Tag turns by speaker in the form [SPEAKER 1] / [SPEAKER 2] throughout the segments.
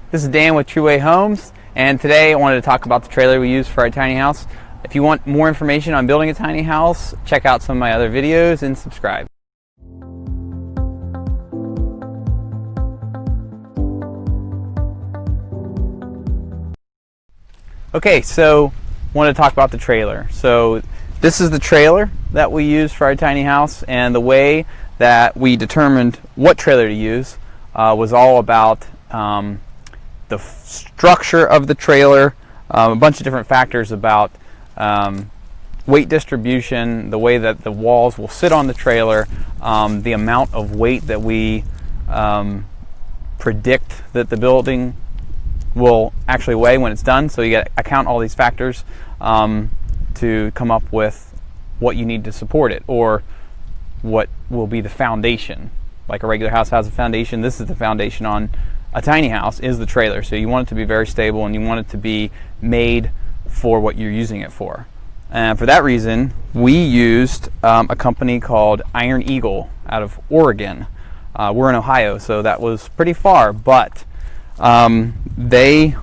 [SPEAKER 1] This is Dan with Trueway Homes, and today I wanted to talk about the trailer we use for our tiny house. If you want more information on building a tiny house, check out some of my other videos and subscribe. Okay, so I want to talk about the trailer. So this is the trailer that we use for our tiny house, and the way that we determined what trailer to use was all about the structure of the trailer, a bunch of different factors about weight distribution, the way that the walls will sit on the trailer, the amount of weight that we predict that the building will actually weigh when it's done. So you got to account all these factors to come up with what you need to support it, or what will be the foundation. Like a regular house has a foundation, this is the foundation on a tiny house, is the trailer. So you want it to be very stable, and you want it to be made for what you're using it for. And for that reason, we used a company called Iron Eagle out of Oregon. We're in Ohio, so that was pretty far, but they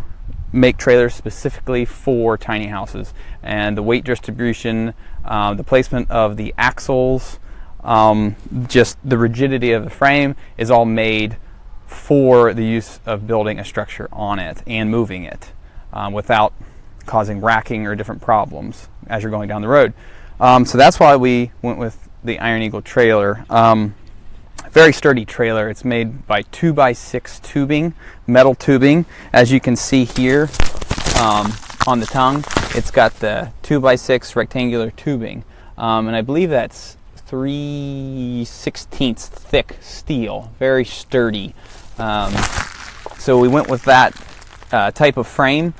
[SPEAKER 1] make trailers specifically for tiny houses, and the weight distribution, the placement of the axles, just the rigidity of the frame is all made for the use of building a structure on it and moving it without causing racking or different problems as you're going down the road. So that's why we went with the Iron Eagle trailer. Very sturdy trailer. It's made by 2x6 tubing, metal tubing. As you can see here on the tongue, it's got the 2x6 rectangular tubing, and I believe that's 3/16 thick steel, very sturdy. So we went with that type of frame.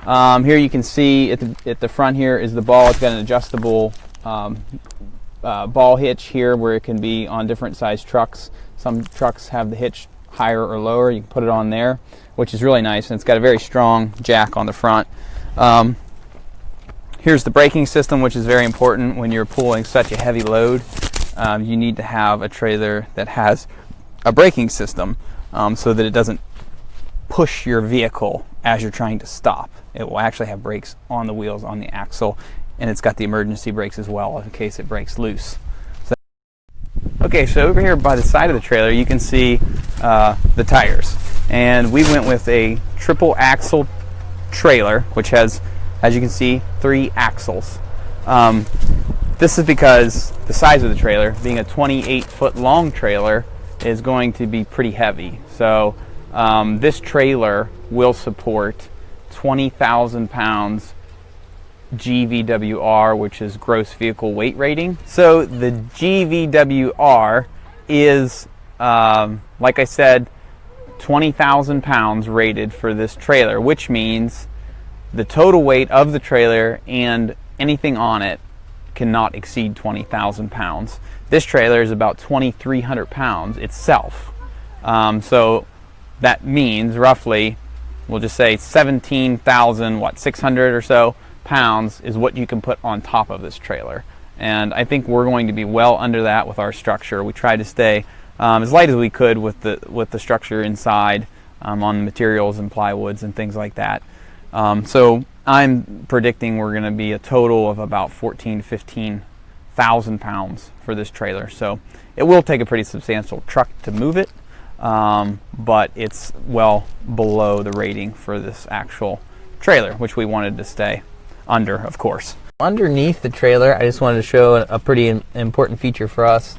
[SPEAKER 1] Here you can see at the front here is the ball. It's got an adjustable ball hitch here where it can be on different size trucks. Some trucks have the hitch higher or lower. You can put it on there, which is really nice, and it's got a very strong jack on the front. Here's the braking system, which is very important when you're pulling such a heavy load. You need to have a trailer that has a braking system so that it doesn't push your vehicle as you're trying to stop. It will actually have brakes on the wheels, on the axle, and it's got the emergency brakes as well in case it breaks loose. Okay, so over here by the side of the trailer you can see the tires, and we went with a triple axle trailer, which has, as you can see, 3 axles. This is because the size of the trailer, being a 28-foot long trailer, is going to be pretty heavy. So this trailer will support 20,000 pounds GVWR, which is gross vehicle weight rating. So the GVWR is, like I said, 20,000 pounds rated for this trailer, which means the total weight of the trailer and anything on it cannot exceed 20,000 pounds. This trailer is about 2,300 pounds itself. So that means roughly, we'll just say 17,600 or so pounds is what you can put on top of this trailer. And I think we're going to be well under that with our structure. We tried to stay as light as we could with the structure inside, on the materials and plywoods and things like that. So I'm predicting we're going to be a total of about 14,000 to 15,000 pounds for this trailer. So it will take a pretty substantial truck to move it, but it's well below the rating for this actual trailer, which we wanted to stay under, of course. Underneath the trailer, I just wanted to show a pretty important feature for us.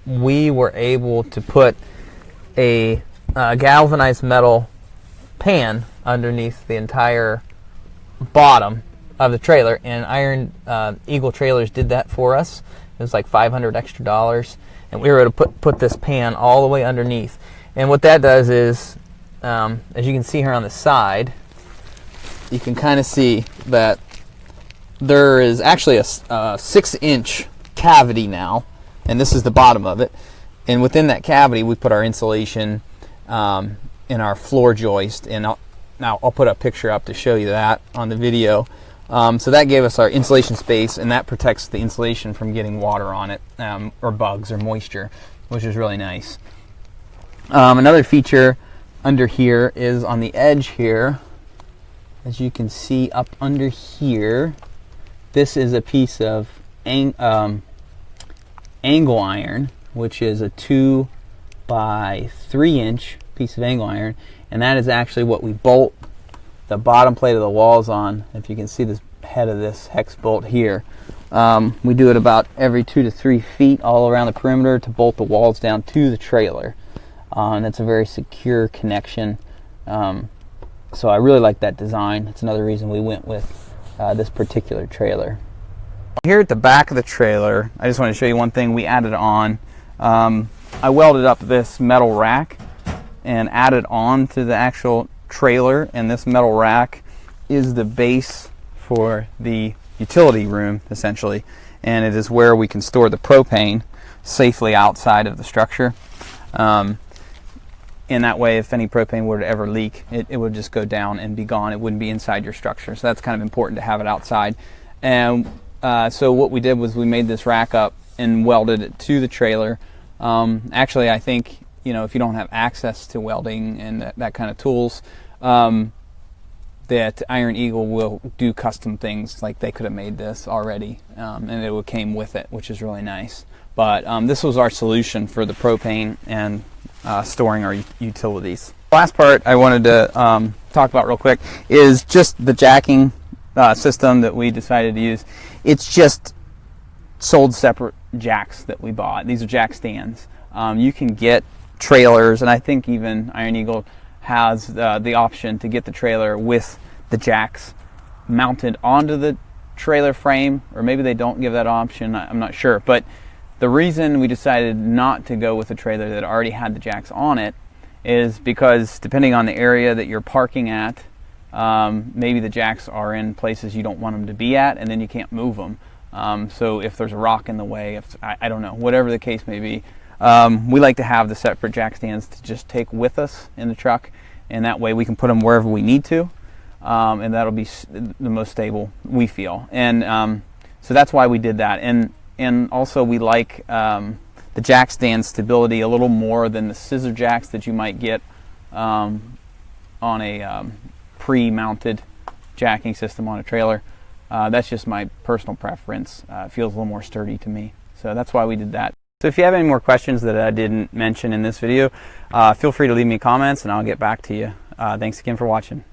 [SPEAKER 1] We were able to put a galvanized metal pan underneath the entire bottom of the trailer, and Iron Eagle Trailers did that for us. It was like $500 extra, and we were able to put this pan all the way underneath. And what that does is, as you can see here on the side, you can kind of see that there is actually a 6-inch cavity now, and this is the bottom of it. And within that cavity, we put our insulation in our floor joist, and I'll put a picture up to show you that on the video. So that gave us our insulation space, and that protects the insulation from getting water on it, or bugs or moisture, which is really nice. Another feature under here is on the edge here. As you can see up under here, this is a piece of angle iron, which is a 2 by 3 inch piece of angle iron, and that is actually what we bolt the bottom plate of the walls on. If you can see this head of this hex bolt here, we do it about every 2 to 3 feet all around the perimeter to bolt the walls down to the trailer, and that's a very secure connection. So I really like that design. It's another reason we went with this particular trailer. Here at the back of the trailer, I just want to show you one thing we added on. I welded up this metal rack and added on to the actual trailer, and this metal rack is the base for the utility room essentially, and it is where we can store the propane safely outside of the structure. In that way, if any propane were to ever leak, it would just go down and be gone. It wouldn't be inside your structure. So that's kind of important to have it outside. And so what we did was we made this rack up and welded it to the trailer. Actually, I think, you know, if you don't have access to welding and that kind of tools, that Iron Eagle will do custom things. Like they could have made this already, and it came with it, which is really nice. But this was our solution for the propane and storing our utilities. The last part I wanted to talk about real quick is just the jacking system that we decided to use. It's just sold separate jacks that we bought. These are jack stands. You can get trailers, and I think even Iron Eagle has the option to get the trailer with the jacks mounted onto the trailer frame, or maybe they don't give that option, I'm not sure. But the reason we decided not to go with a trailer that already had the jacks on it is because depending on the area that you're parking at, maybe the jacks are in places you don't want them to be at, and then you can't move them. So if there's a rock in the way, I don't know, whatever the case may be, we like to have the separate jack stands to just take with us in the truck, and that way we can put them wherever we need to, and that'll be the most stable, we feel. And so that's why we did that. And also we like the jack stand stability a little more than the scissor jacks that you might get on a pre-mounted jacking system on a trailer. That's just my personal preference. It feels a little more sturdy to me. So that's why we did that. So if you have any more questions that I didn't mention in this video, feel free to leave me comments and I'll get back to you. Thanks again for watching.